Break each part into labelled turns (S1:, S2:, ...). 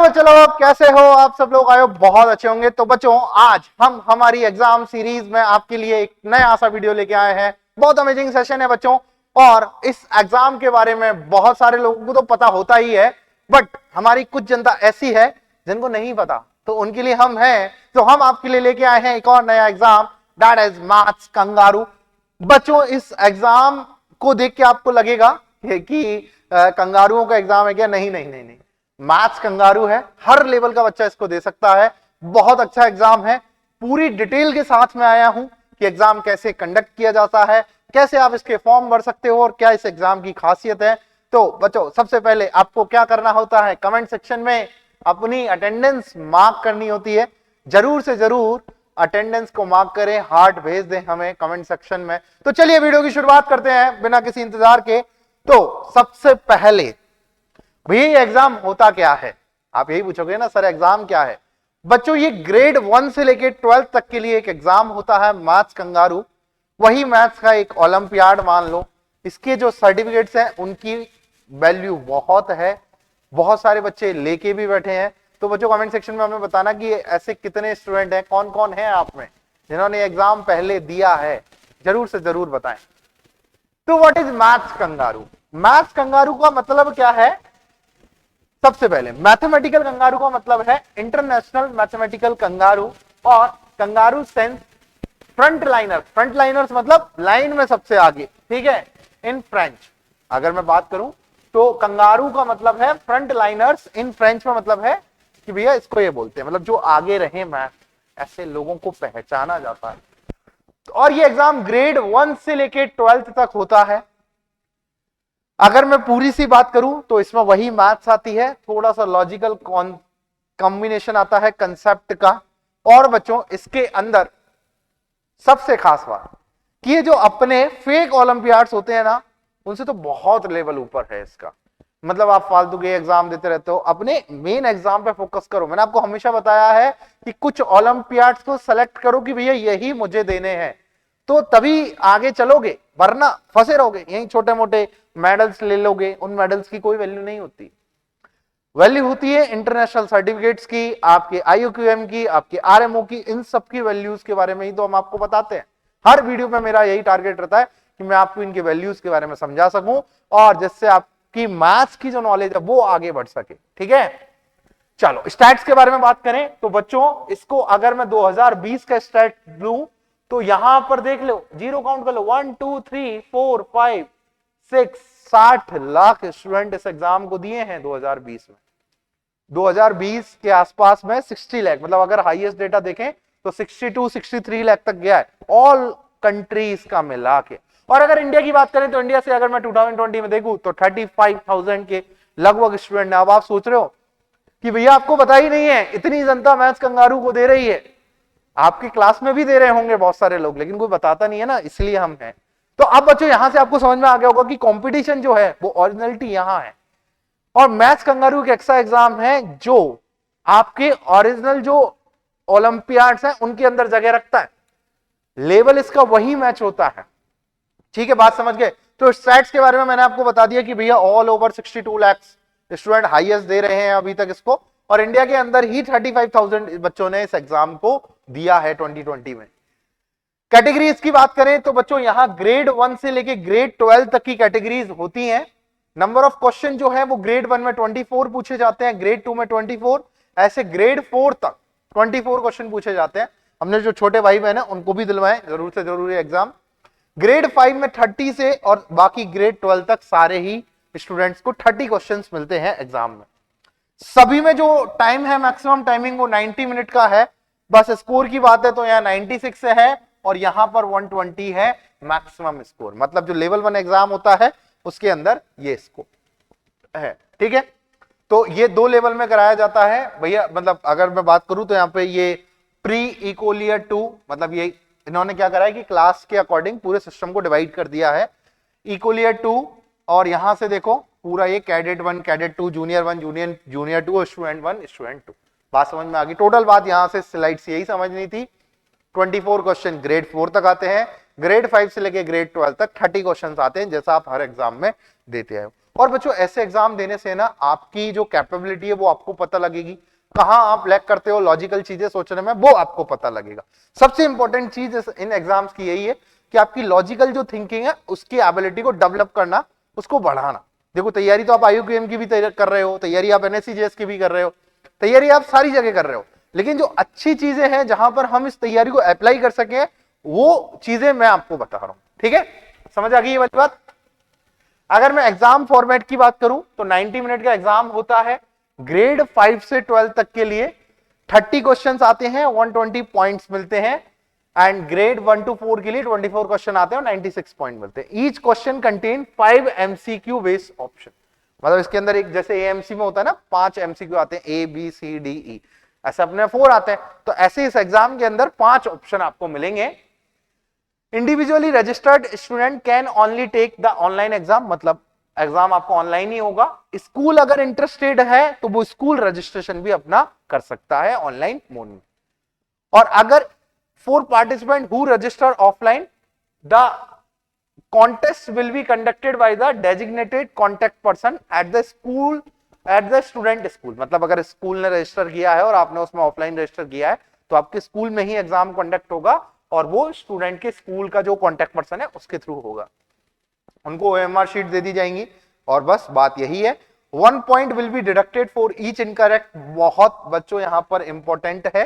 S1: बच्चों लोग, कैसे हो आप सब लोग? आयो बहुत अच्छे होंगे। तो बच्चों, आज हम हमारी एग्जाम सीरीज में आपके लिए एक नया सा वीडियो लेके आए हैं। बहुत अमेजिंग सेशन है बच्चों। और इस एग्जाम के बारे में बहुत सारे लोगों को तो पता होता ही है, बट हमारी कुछ जनता ऐसी है जिनको नहीं पता, तो उनके लिए हम हैं। तो हम आपके लिए लेके आए हैं एक और नया exam, that is maths kangaroo. बच्चों, इस एग्जाम को देख के आपको लगेगा कि कंगारुओं का एग्जाम है क्या? नहीं नहीं नहीं नहीं, मैथ्स कंगारू है। हर लेवल का बच्चा इसको दे सकता है। बहुत अच्छा एग्जाम है। पूरी डिटेल के साथ में आया हूं कि एग्जाम कैसे कंडक्ट किया जाता है, कैसे आप इसके फॉर्म भर सकते हो और क्या इस एग्जाम की खासियत है। तो बच्चों, सबसे पहले आपको क्या करना होता है, कमेंट सेक्शन में अपनी अटेंडेंस मार्क करनी होती है। जरूर से जरूर अटेंडेंस को मार्क करें, हार्ट भेज दें हमें कमेंट सेक्शन में। तो चलिए वीडियो की शुरुआत करते हैं बिना किसी इंतजार के। तो सबसे पहले भैया एग्जाम होता क्या है, आप यही पूछोगे ना सर एग्जाम क्या है। बच्चों, ये ग्रेड 1 से लेके 12th तक के लिए एक एग्जाम होता है मैथ्स कंगारू। वही मैथ्स का एक ओलंपियाड मान लो। इसके जो सर्टिफिकेट्स हैं उनकी वैल्यू बहुत है, बहुत सारे बच्चे लेके भी बैठे हैं। तो बच्चों, कमेंट सेक्शन में हमें बताना कि ऐसे कितने स्टूडेंट हैं, कौन कौन है आप में जिन्होंने एग्जाम पहले दिया है, जरूर से जरूर बताएं। तो what is maths kangaroo? Maths kangaroo का मतलब क्या है? सबसे पहले मैथमेटिकल कंगारू का मतलब है इंटरनेशनल मैथमेटिकल कंगारू, और kangaroo sense front liner. Front liners मतलब लाइन में सबसे आगे, ठीक है। इन फ्रेंच अगर मैं बात करूं तो कंगारू का मतलब है फ्रंट लाइनर्स। इन फ्रेंच में मतलब है कि भैया इसको ये बोलते हैं, मतलब जो आगे रहे मैथ, ऐसे लोगों को पहचाना जाता है। और ये एग्जाम ग्रेड 1 से लेके 12th तक होता है। अगर मैं पूरी सी बात करूं तो इसमें वही मैथ्स आती है, थोड़ा सा लॉजिकल कॉम्बिनेशन आता है कंसेप्ट का। और बच्चों, इसके अंदर सबसे खास बात कि ये जो अपने फेक ओलंपियाड्स होते हैं ना, उनसे तो बहुत लेवल ऊपर है इसका। मतलब आप फालतू के एग्जाम देते रहते हो, अपने मेन एग्जाम पे फोकस करो। मैंने आपको हमेशा बताया है कि कुछ ओलंपियाड्स को सेलेक्ट करो कि भैया यही मुझे देने हैं, तो तभी आगे चलोगे, वरना फंसे रहोगे यही छोटे मोटे मेडल्स ले लोगे। उन मेडल्स की कोई वैल्यू नहीं होती। वैल्यू होती है इंटरनेशनल सर्टिफिकेट्स की, आपके IUQM की, आपके RMO की। इन सब की वैल्यूज के बारे में ही तो हम आपको बताते हैं। हर वीडियो में मेरा यही टारगेट रहता है कि मैं आपको इनके वैल्यूज के बारे में समझा सकूं, और जिससे आपकी मैथ्स की जो नॉलेज है वो आगे बढ़ सके, ठीक है। चलो स्टैट्स के बारे में बात करें तो बच्चों, इसको अगर मैं 2020 का स्टैट लूं तो यहां पर देख लो, जीरो काउंट कर लो, 1 2 3 4 5 6 60 लाख स्टूडेंट इस एग्जाम को दिए हैं 2020 में। 2020 के आसपास में 60 लाख, मतलब अगर हाईएस्ट डेटा देखें तो 62 63 लाख तक गया है, ऑल कंट्रीज का मिला के। और अगर इंडिया की बात करें तो इंडिया से अगर मैं 2020 में देखूं तो 35,000 के लगभग स्टूडेंट। अब आप सोच रहे हो कि भैया आपको पता ही नहीं है, इतनी जनता मैथ्स कंगारू को दे रही है। आपकी क्लास में भी दे रहे होंगे बहुत सारे लोग, लेकिन कोई बताता नहीं है ना, इसलिए हम हैं। तो अब बच्चों, यहां से आपको समझ में आ गया होगा कि कंपटीशन जो है वो ओरिजिनलिटी यहां है। और मैथ्स कंगारू एक ऐसा एग्जाम है जो आपके ओरिजिनल जो ओलंपियाड्स हैं उनके अंदर जगह रखता है। लेवल इसका वही मैच होता है, ठीक है। बात समझ गए? तो स्टैट्स के बारे में मैंने आपको बता दिया कि भैया all over 62 lakh student highest दे रहे हैं अभी तक इसको, और इंडिया के अंदर ही 35,000 बच्चों ने इस एग्जाम को दिया है 2020 में। कैटेगरीज की बात करें तो बच्चों, यहां ग्रेड 1 से लेके ग्रेड 12 तक की कैटेगरीज होती हैं। नंबर ऑफ क्वेश्चन जो है वो ग्रेड 1 में 24 पूछे जाते हैं, ग्रेड 2 में 24, ऐसे ग्रेड 4 तक 24 क्वेश्चन पूछे जाते हैं। हमने जो छोटे भाई बहन है उनको भी दिलवाएं जरूर से जरूर एग्जाम। ग्रेड 5 में 30 से और बाकी ग्रेड 12 तक सारे ही स्टूडेंट्स को 30 क्वेश्चन मिलते हैं एग्जाम में। सभी में जो टाइम है, मैक्सिमम टाइमिंग वो 90 मिनट का है। बस स्कोर की बात है तो यहाँ 96 से है और यहां पर 120 है मैक्सिमम स्कोर। मतलब जो लेवल 1 एग्जाम होता है उसके अंदर ये स्कोर है, ठीक है। तो ये 2 लेवल में कराया जाता है भैया। मतलब अगर मैं बात करूं तो यहाँ पे ये प्री इक्वलियर 2, मतलब ये इन्होंने क्या करा है कि क्लास के अकॉर्डिंग पूरे सिस्टम को डिवाइड कर दिया है। इक्वलियर 2, और यहां से देखो पूरा ये कैडेट 1, कैडेट 2, जूनियर 1, जूनियर 2 और स्टूडेंट 1, स्टूडेंट 2। बात समझ में आ गई? टोटल बात यहां से स्लाइड्स यही समझनी थी। 24 क्वेश्चन ग्रेड 4 तक आते हैं, ग्रेड 5 से लेके ग्रेड 12 तक 30 क्वेश्चन आते हैं, जैसा आप हर एग्जाम में देते हैं। और बच्चों ऐसे एग्जाम देने से ना आपकी जो कैपेबिलिटी है वो आपको पता लगेगी, कहां आप लैक करते हो लॉजिकल चीजें सोचने में, वो आपको पता लगेगा। सबसे इंपॉर्टेंट चीज इन एग्जाम्स की यही है कि आपकी लॉजिकल जो थिंकिंग है उसकी एबिलिटी को डेवलप करना, उसको बढ़ाना। देखो तैयारी तो आप आईयूक्यूएम की भी कर रहे हो, तैयारी आप एनएससीजेएस की भी कर रहे हो, तैयारी आप सारी जगह कर रहे हो, लेकिन जो अच्छी चीजें हैं जहां पर हम इस तैयारी को अप्लाई कर सके वो चीजें मैं आपको बता रहा हूं। ठीक है, समझ आ गई ये वाली बात। अगर मैं एग्जाम फॉर्मेट की बात करूं तो 90 मिनट का एग्जाम होता है। ग्रेड 5 से 12 तक के लिए 30 क्वेश्चंस आते हैं, 120 पॉइंट्स मिलते हैं। एंड ग्रेड 1 to 4 के लिए 24 क्वेश्चन आते हैं और 96 पॉइंट मिलते हैं। Each question contain 5 MCQ based option, मतलब इसके अंदर एक जैसे एएमसी में होता है ना 5 एमसीक्यू आते हैं, A B C D E, ऐसे अपने 4 आते हैं। तो ऐसे इस एग्जाम के अंदर 5 ऑप्शन आपको मिलेंगे। Individually registered student can only take the online exam, मतलब एग्जाम आपको ऑनलाइन ही होगा। स्कूल अगर इंटरेस्टेड है तो वो स्कूल रजिस्ट्रेशन भी अपना कर सकता है ऑनलाइन मोड में। और अगर for participant who register offline, the contest will be conducted by the designated contact person at the school, at the student school. मतलब अगर स्कूल ने रजिस्टर किया है और आपने उसमें ऑफलाइन रजिस्टर किया है तो आपके स्कूल में ही एग्जाम कंडक्ट होगा और वो स्टूडेंट के स्कूल का जो कॉन्टेक्ट पर्सन है उसके थ्रू होगा। उनको ओएमआर शीट दे दी जाएंगी और बस बात यही है। 1 point will be deducted for each incorrect. बहुत बच्चों यहां पर इंपॉर्टेंट है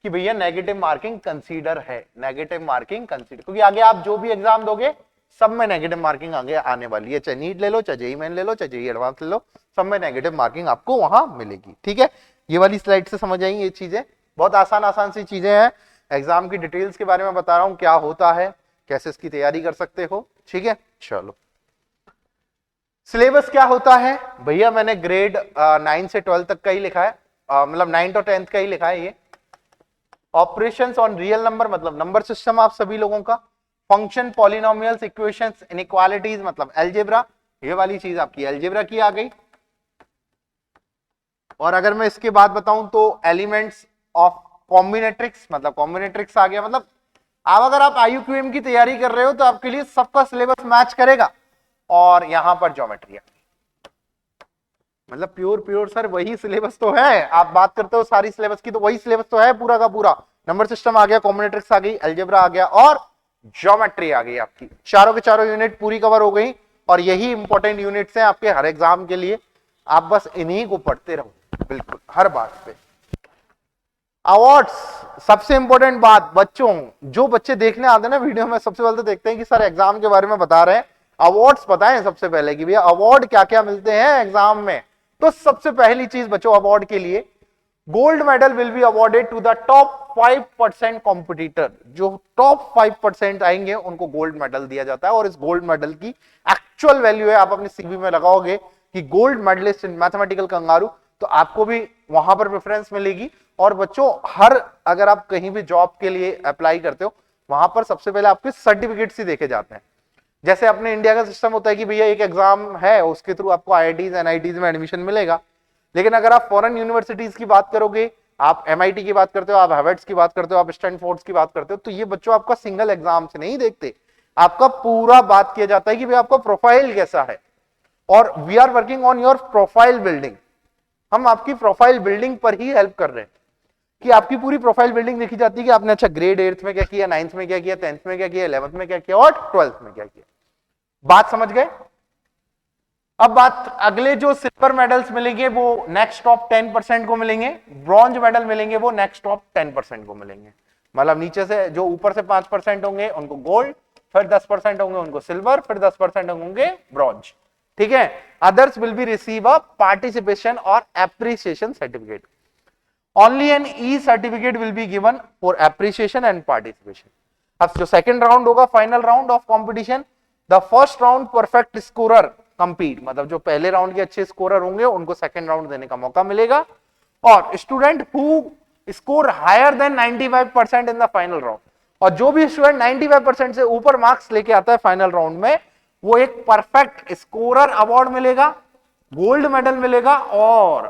S1: कि भैया नेगेटिव मार्किंग कंसीडर है, नेगेटिव मार्किंग कंसीडर, क्योंकि आगे आप जो भी एग्जाम दोगे सब में नेगेटिव मार्किंग आगे आने वाली है, चाहे नीट ले लो, चाहे जेईई मेन ले लो, चाहे जेईई एडवांस ले लो, सब में नेगेटिव मार्किंग आपको वहां मिलेगी। ठीक है, ये वाली स्लाइड से समझ आएंगी ये चीजें, बहुत आसान आसान सी चीजें हैं। एग्जाम की डिटेल्स के बारे में बता रहा हूं, क्या होता है, कैसे इसकी तैयारी कर सकते हो। ठीक है, चलो सिलेबस क्या होता है भैया, मैंने ग्रेड 9 से 12 तक का ही लिखा है, मतलब 9th और 10th का ही लिखा है। ये ऑपरेशंस ऑन रियल नंबर, मतलब नंबर सिस्टम आप सभी लोगों का, फंक्शन, पॉलिनोमियल्स, इक्वेशंस, इनइक्वालिटीज, मतलब अलजेब्रा, ये वाली चीज आपकी अलजेब्रा की आ गई। और अगर मैं इसके बाद बताऊं तो एलिमेंट्स ऑफ कॉम्बिनेट्रिक्स, मतलब कॉम्बिनेट्रिक्स आ गया। मतलब अब अगर आप आईयूक्यूएम की तैयारी कर रहे हो तो आपके लिए सबका सिलेबस मैच करेगा। और यहां पर ज्योमेट्री, मतलब प्योर सर वही सिलेबस तो है, आप बात करते हो सारी सिलेबस की तो वही सिलेबस तो है पूरा का पूरा। नंबर सिस्टम आ गया, कॉम्बिनेट्रिक्स आ गई, अलजेब्रा आ गया और ज्योमेट्री आ गई। आपकी चारों के चारों यूनिट पूरी कवर हो गई और यही इंपॉर्टेंट यूनिट्स हैं आपके हर एग्जाम के लिए। आप बस इन्हीं को पढ़ते रहो बिल्कुल हर बात पे। अवार्ड्स, सबसे इंपॉर्टेंट बात बच्चों, जो बच्चे देखने आते हैं ना वीडियो में, सबसे पहले तो देखते हैं कि सर एग्जाम के बारे में बता रहे हैं, अवार्ड्स बताएं सबसे पहले कि भैया अवार्ड क्या क्या मिलते हैं एग्जाम में। तो सबसे पहली चीज बच्चों अवार्ड के लिए, gold medal will be awarded to the top 5% competitor. जो टॉप 5% आएंगे उनको गोल्ड मेडल दिया जाता है और इस गोल्ड मेडल की एक्चुअल वैल्यू है, आप अपने सीवी में लगाओगे कि gold medalist in Mathematical Kangaroo, तो आपको भी वहां पर प्रेफरेंस मिलेगी। और बच्चों हर, अगर आप कहीं भी जॉब के लिए अप्लाई करते हो वहां पर सबसे पहले आपके सर्टिफिकेट्स ही देखे जाते हैं। जैसे अपने इंडिया का सिस्टम होता है कि भैया एक एग्जाम है उसके थ्रू आपको आईआईटीज एनआईटीज में एडमिशन मिलेगा, लेकिन अगर आप फॉरेन यूनिवर्सिटीज की बात करोगे, आप एमआईटी की बात करते हो, आप हार्वर्ड की बात करते हो, आप स्टैनफोर्ड की बात करते हो, तो ये बच्चों आपका सिंगल एग्जाम से नहीं देखते, आपका पूरा बात किया जाता है कि भाई आपका प्रोफाइल कैसा है। और we are working on your profile building, हम आपकी प्रोफाइल बिल्डिंग पर ही हेल्प कर रहे हैं कि आपकी पूरी प्रोफाइल बिल्डिंग देखी जाती है कि आपने अच्छा ग्रेड 8th में क्या किया, 9th में क्या किया, 10th में क्या किया, 11th में क्या किया और 12th में क्या किया। बात समझ गए। अब बात अगले जो सिल्वर मेडल्स मिलेंगे वो नेक्स्ट टॉप 10% को मिलेंगे, ब्रॉन्ज मेडल मिलेंगे वो नेक्स्ट टॉप 10% को मिलेंगे। मतलब नीचे से जो ऊपर से 5% होंगे उनको गोल्ड, फिर 10% होंगे उनको सिल्वर, फिर 10% होंगे ब्रॉन्ज। ठीक है, others will be receive a participation और appreciation certificate. Only an E certificate will be given for appreciation and participation. अब जो सेकंड राउंड होगा, final round of competition, the first round perfect scorer compete, मतलब जो पहले round के अच्छे scorer होंगे उनको सेकंड राउंड देने का मौका मिलेगा। और student who score higher than 95% in the final round, और जो भी स्टूडेंट 95% से ऊपर मार्क्स लेके आता है फाइनल राउंड में, वो एक परफेक्ट स्कोरर अवार्ड मिलेगा, गोल्ड मेडल मिलेगा और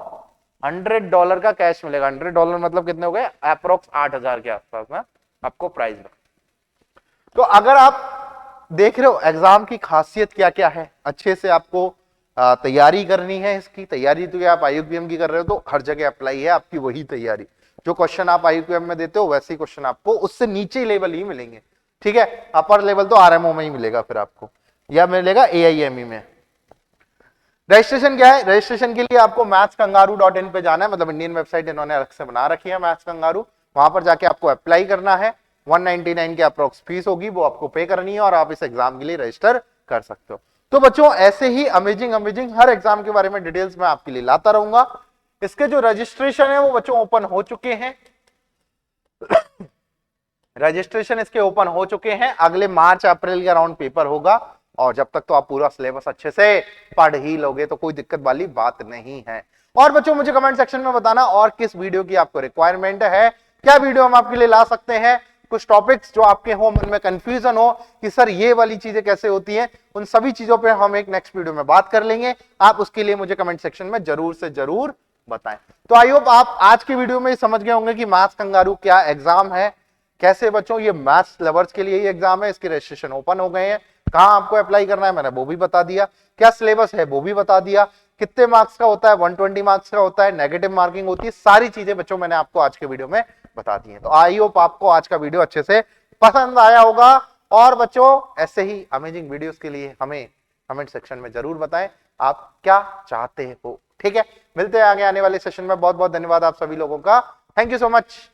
S1: $100 का कैश मिलेगा। $100 मतलब कितने हो गए, अप्रोक्स 8,000 के आसपास में आपको प्राइज में। तो अगर आप देख रहे हो एग्जाम की खासियत क्या क्या है, अच्छे से आपको तैयारी करनी है, इसकी तैयारी तो आप IUPM की कर रहे हो तो हर जगह अप्लाई है आपकी वही तैयारी। जो क्वेश्चन आप IUPM में देते हो वैसे ही क्वेश्चन आपको उससे नीचे लेवल ही मिलेंगे, ठीक है। अपर लेवल तो RMO में ही मिलेगा फिर आपको, या मिलेगा AIME में। रजिस्ट्रेशन क्या है? रजिस्ट्रेशन के लिए आपको mathskangaroo.in पे जाना है, मतलब इंडियन वेबसाइट इन्होंने अलग से बना रखी है मैथ्स कंगारू, वहां पर जाके आपको अप्लाई करना है। 199 की अप्रोक्स फीस होगी, वो आपको पे करनी है और आप इस एग्जाम के लिए रजिस्टर कर सकते हो। तो बच्चों ऐसे ही अमेजिंग अमेजिंग हर एग्जाम के बारे में डिटेल्स मैं आपके लिए लाता रहूंगा। इसके जो रजिस्ट्रेशन है वो बच्चों ओपन हो चुके हैं, रजिस्ट्रेशन इसके ओपन हो चुके हैं। अगले मार्च अप्रैल के अराउंड पेपर होगा, और जब तक तो आप पूरा सिलेबस अच्छे से पढ़ ही लोगे तो कोई दिक्कत वाली बात नहीं है। और बच्चों मुझे कमेंट सेक्शन में बताना और किस वीडियो की आपको रिक्वायरमेंट है, क्या वीडियो हम आपके लिए ला सकते हैं। कुछ टॉपिक्स जो आपके हो, मन में कंफ्यूजन हो कि सर ये वाली चीजें कैसे होती हैं, उन सभी चीजों पे हम एक नेक्स्ट वीडियो में बात कर लेंगे। आप उसके लिए मुझे कमेंट सेक्शन में जरूर से जरूर बताएं। तो आई होप आप आज की वीडियो में समझ गए होंगे कि मैथ्स कंगारू क्या एग्जाम है, कैसे बच्चों ये मैथ्स लवर्स के लिए ही एग्जाम है। इसके रजिस्ट्रेशन ओपन हो गए हैं, कहां आपको अप्लाई करना है मैंने वो भी बता दिया, क्या सिलेबस है वो भी बता दिया, कितने मार्क्स का होता है, 120 मार्क्स का होता है, नेगेटिव मार्किंग होती है, सारी चीजें बच्चों मैंने आपको आज के वीडियो में बता दी है। तो आई होप आपको आज का वीडियो अच्छे से पसंद आया होगा। और बच्चों ऐसे ही अमेजिंग वीडियोस के लिए हमें कमेंट सेक्शन में जरूर बताएं आप क्या चाहते हो, ठीक है। मिलते हैं आगे आने वाले सेशन में। बहुत बहुत धन्यवाद आप सभी लोगों का, थैंक यू सो मच।